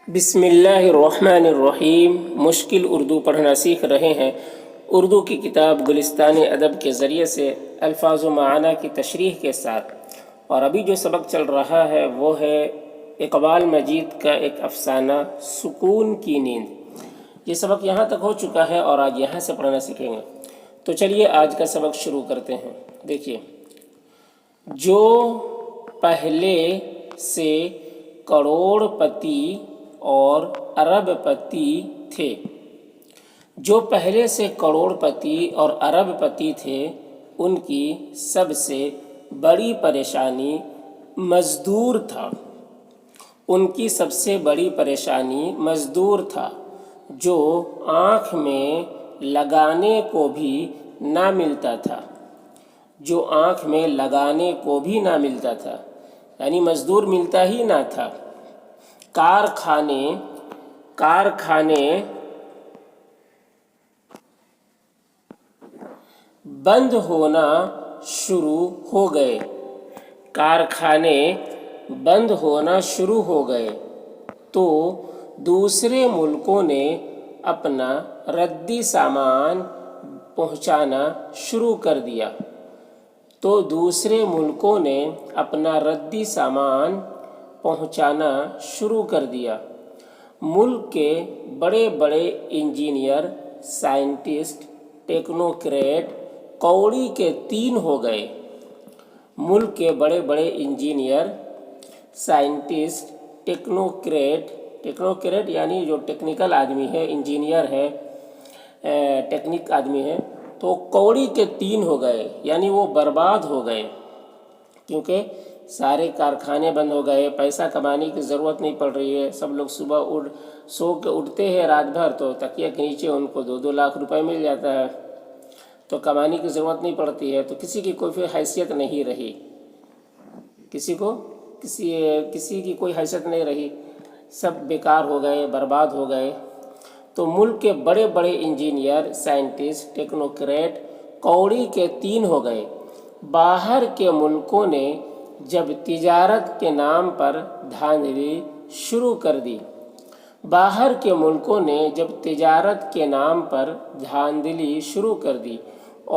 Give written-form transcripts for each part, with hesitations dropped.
بسم اللہ الرحمن الرحیم۔ مشکل اردو پڑھنا سیکھ رہے ہیں۔ اردو کی کتاب گلستان ادب کے ذریعے سے الفاظ و معنی کی تشریح کے ساتھ، اور ابھی جو سبق چل رہا ہے وہ ہے اقبال مجید کا ایک افسانہ سکون کی نیند۔ یہ سبق یہاں تک ہو چکا ہے اور آج یہاں سے پڑھنا سیکھیں گے۔ تو چلیے آج کا سبق شروع کرتے ہیں۔ دیکھیے، جو پہلے سے کروڑ پتی اور ارب پتی تھے، جو پہلے سے کروڑ پتی اور ارب پتی تھے، ان کی سب سے بڑی پریشانی مزدور تھا۔ ان کی سب سے بڑی پریشانی مزدور تھا، جو آنکھ میں لگانے کو بھی نہ ملتا تھا۔ جو آنکھ میں لگانے کو بھی نہ ملتا تھا، یعنی مزدور ملتا ہی نہ تھا۔ کارخانے بند ہونا شروع ہو گئے۔ کارخانے بند ہونا شروع ہو گئے تو دوسرے ملکوں نے اپنا ردی سامان پہنچانا شروع کر دیا۔ تو دوسرے ملکوں نے اپنا ردی سامان پہنچانا شروع کر دیا۔ ملک کے بڑے بڑے انجینئر، سائنٹسٹ، ٹیکنوکریٹ کوڑی کے تین ہو گئے۔ ملک کے بڑے بڑے انجینئر، سائنٹسٹ، ٹیکنوکریٹ یعنی جو ٹیکنیکل آدمی ہے، انجینئر ہے، ٹیکنیک آدمی ہے، تو کوڑی کے تین ہو گئے، یعنی وہ برباد ہو گئے، کیونکہ سارے کارخانے بند ہو گئے۔ پیسہ کمانے کی ضرورت نہیں پڑ رہی ہے۔ سب لوگ صبح سو کے اٹھتے ہیں رات بھر، تو تکیے کے نیچے ان کو 2-2 لاکھ روپے مل جاتا ہے، تو کمانے کی ضرورت نہیں پڑتی ہے، تو کسی کی کوئی حیثیت نہیں رہی، کسی کی کوئی حیثیت نہیں رہی، سب بیکار ہو گئے، برباد ہو گئے۔ تو ملک کے بڑے بڑے انجینئر، سائنٹسٹ، ٹیکنوکریٹ کوڑی کے تین ہو گئے۔ باہر کے ملکوں نے جب تجارت کے نام پر دھاندلی شروع کر دی، باہر کے ملکوں نے جب تجارت کے نام پر دھاندلی شروع کر دی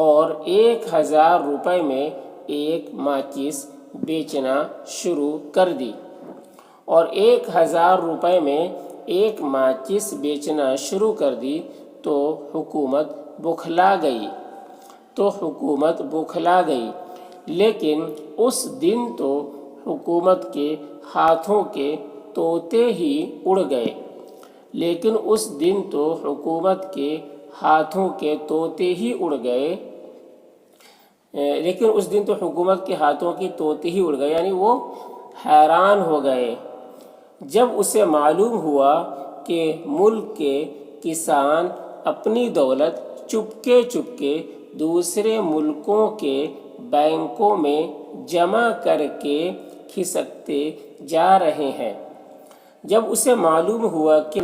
اور 1000 روپے میں ایک ماچس بیچنا شروع کر دی، اور 1000 روپے میں ایک ماچس بیچنا شروع کر دی، تو حکومت بوکھلا گئی۔ لیکن اس دن تو حکومت کے ہاتھوں کے طوطے ہی اڑ گئے۔ لیکن اس دن تو حکومت کے ہاتھوں کی طوطے ہی اڑ گئے، یعنی وہ حیران ہو گئے جب اسے معلوم ہوا کہ ملک کے کسان اپنی دولت چپکے دوسرے ملکوں کے بینکوں میں جمع کر کے کھسکتے جا رہے ہیں۔ جب اسے معلوم ہوا کہ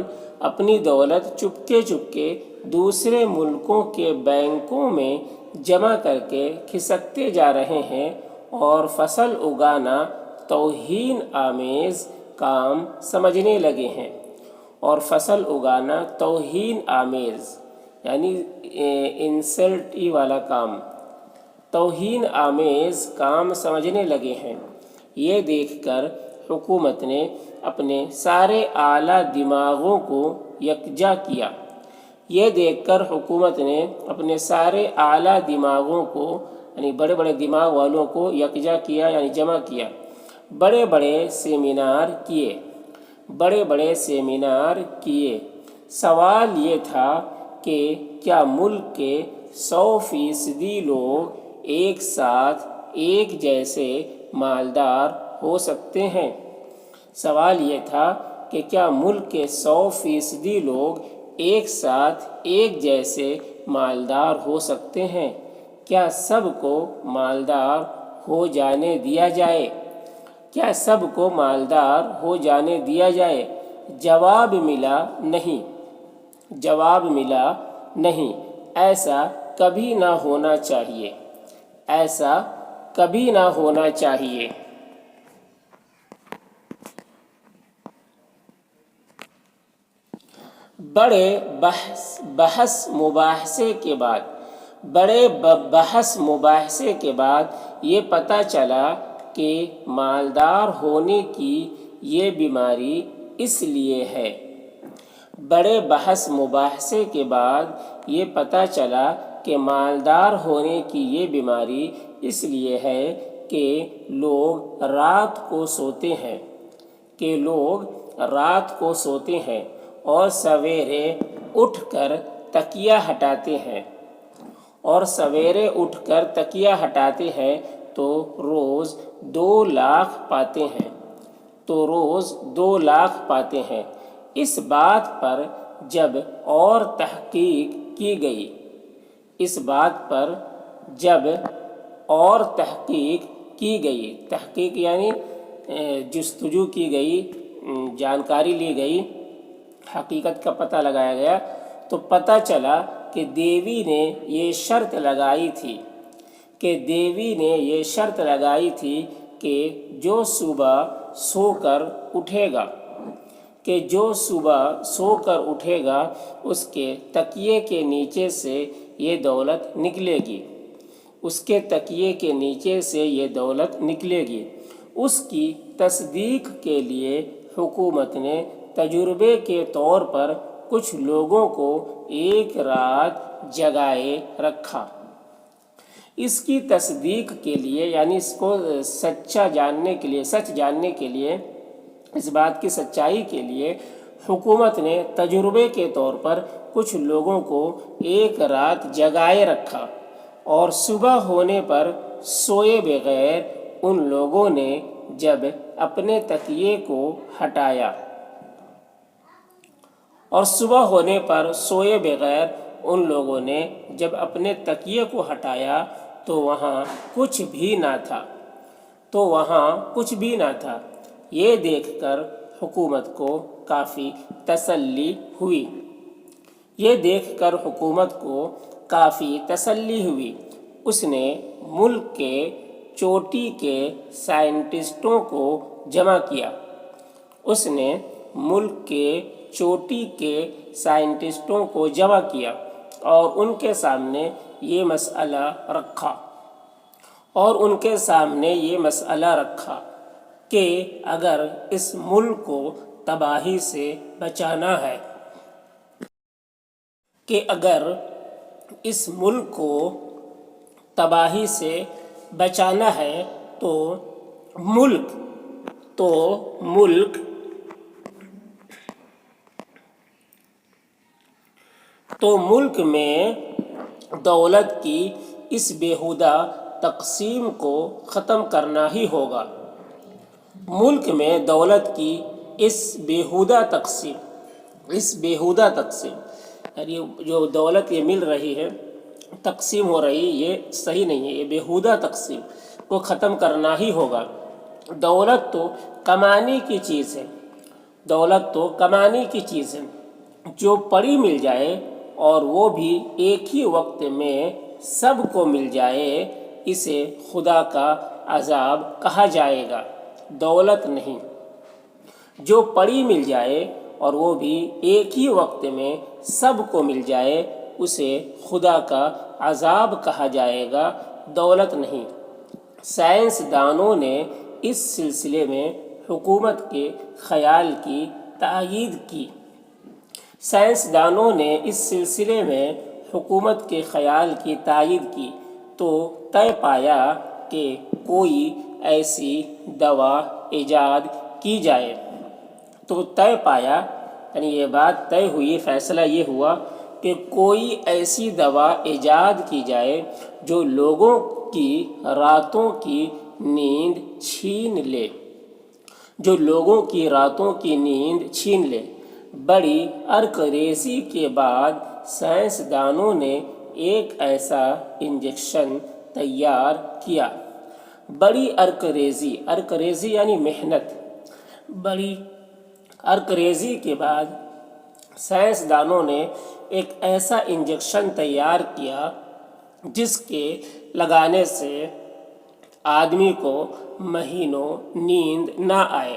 اپنی دولت چپکے دوسرے ملکوں کے بینکوں میں جمع کر کے کھسکتے جا رہے ہیں، اور فصل اگانا توہین آمیز کام سمجھنے لگے ہیں، اور فصل اگانا توہین آمیز یعنی انسلٹ والا کام، توہین آمیز کام سمجھنے لگے ہیں، یہ دیکھ کر حکومت نے اپنے سارے اعلیٰ دماغوں کو یکجا کیا۔ یعنی بڑے بڑے دماغ والوں کو یکجا کیا، یعنی جمع کیا۔ بڑے بڑے سیمینار کیے۔ سوال یہ تھا کہ کیا ملک کے 100% لوگ ایک ساتھ ایک جیسے مالدار ہو سکتے ہیں؟ سوال یہ تھا کہ کیا ملک کے 100% لوگ ایک ساتھ ایک جیسے مالدار ہو سکتے ہیں؟ کیا سب کو مالدار ہو جانے دیا جائے؟ جواب ملا نہیں، ایسا کبھی نہ ہونا چاہیے۔ بڑے بحث مباحثے کے بعد یہ پتہ چلا کہ مالدار ہونے کی یہ بیماری اس لیے ہے۔ بڑے بحث مباحثے کے بعد یہ پتہ چلا کہ مالدار ہونے کی یہ بیماری اس لیے ہے کہ لوگ رات کو سوتے ہیں اور سویرے اٹھ کر تکیہ ہٹاتے ہیں تو روز 2 لاکھ پاتے ہیں۔ اس بات پر جب اور تحقیق کی گئی، تحقیق یعنی جستجو کی گئی، جانکاری لی گئی، حقیقت کا پتہ لگایا گیا، تو پتہ چلا کہ دیوی نے یہ شرط لگائی تھی کہ جو صبح سو کر اٹھے گا اس کے تکیے کے نیچے سے یہ دولت نکلے گی۔ اس کی تصدیق کے لیے حکومت نے تجربے کے طور پر کچھ لوگوں کو ایک رات جگائے رکھا۔ اس کی تصدیق کے لیے یعنی اس کو سچ جاننے کے لیے، اس بات کی سچائی کے لیے حکومت نے تجربے کے طور پر کچھ لوگوں کو ایک رات جگائے رکھا، اور صبح ہونے پر سوئے بغیر ان لوگوں نے جب اپنے تکیے کو ہٹایا تو وہاں کچھ بھی نہ تھا۔ یہ دیکھ کر حکومت کو کافی تسلی ہوئی۔ اس نے ملک کے چوٹی کے سائنٹسٹوں کو جمع کیا اور ان کے سامنے یہ مسئلہ رکھا کہ اگر اس ملک کو تباہی سے بچانا ہے تو ملک میں دولت کی اس بیہودہ تقسیم کو ختم کرنا ہی ہوگا۔ ملک میں دولت کی اس بیہودہ تقسیم یعنی جو دولت یہ مل رہی ہے، تقسیم ہو رہی، یہ صحیح نہیں ہے، یہ بیہودہ تقسیم کو ختم کرنا ہی ہوگا۔ دولت تو کمانے کی چیز ہے، جو پڑی مل جائے اور وہ بھی ایک ہی وقت میں سب کو مل جائے، اسے خدا کا عذاب کہا جائے گا، دولت نہیں۔ جو پڑی مل جائے اور وہ بھی ایک ہی وقت میں سب کو مل جائے، اسے خدا کا عذاب کہا جائے گا، دولت نہیں۔ سائنسدانوں نے اس سلسلے میں حکومت کے خیال کی تائید کی تو طے پایا کہ کوئی ایسی دوا ایجاد کی جائے۔ یعنی یہ بات طے ہوئی، فیصلہ یہ ہوا کہ کوئی ایسی دوا ایجاد کی جائے جو لوگوں کی راتوں کی نیند چھین لے۔ بڑی عرقریزی کے بعد سائنسدانوں نے ایک ایسا انجیکشن تیار کیا۔ بڑی عرقریزی یعنی محنت۔ بڑی عرقریزی کے بعد سائنسدانوں نے ایک ایسا انجیکشن تیار کیا جس کے لگانے سے آدمی کو مہینوں نیند نہ آئے،